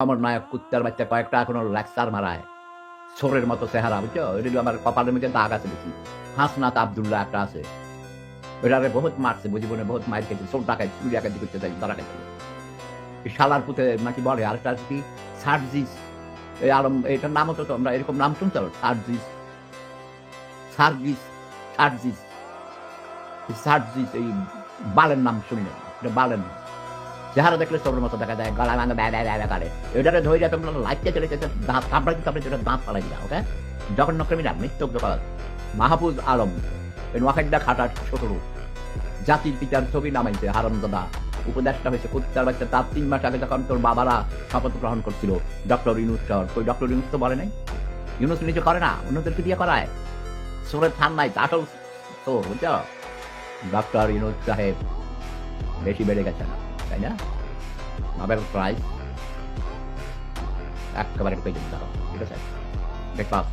সমন্বয়ক কুত্তার বাচ্চা কয়েকটা এখনো লেকচার মারায়। সোরের মতো চেহারা বুঝছো? এটা আমার কপালের মধ্যে দাগ আছে বেশি। হাসনাত আব্দুল্লাহ একটা আছে। ওইটারে বহুত মারছে, জীবনে বহুত মাইর খেয়েছে। চোর ডাকাইত, চুরি ডাকাতি করতে যাই, ধরা খাইতে। এই শালার পুতে নাকি বলে, আরেকটা আছে কি সার্জিস। এই আলম এটার নামও তো তোমরা এরকম নাম শুনতে হবে। সার্জিস, সার্জিস, সার্জিস, সার্জিস এই বালের নাম শুনলেন। এটা বালের নাম। চেহারা দেখলে চোরের মতো দেখা যায়, গলা ভাঙা ব্যা ব্যা ব্যা করে। এটারে ধরে তোমরা লাইটটা চলে যেতে দাঁত কামড়াইতে কামড়াইতে এটা দাঁত ফালাই দিলা, ওকে? জঘন্য ক্রিমিনাল, মৃত্যুক দোকান। মাহফুজ আলম, এই নোয়াখাইডা খাটার ছোট রূপ। জাতির পিতার ছবি নামাইছে হারামজাদা। উপদেশটা হয়েছে কুত্তার বাচ্চা। তার ৩ মাস আগে যখন তোর বাবারা শপথ গ্রহণ করছিল ডক্টর ইউনূস সহ, কই ডক্টর ইউনূস তো বলে নাই? ইউনূস নিজে করে না, অন্যদেরকে দিয়ে করায়। চোরের থান নাই, আসল চোর, বুঝছো? ডক্টর ইউনূস সাহেব বেশি বেড়ে গেছেন, তাই না? নোবেল প্রাইজ একেবারে পেয়ে যেতে, ঠিক আছে? দেখলাম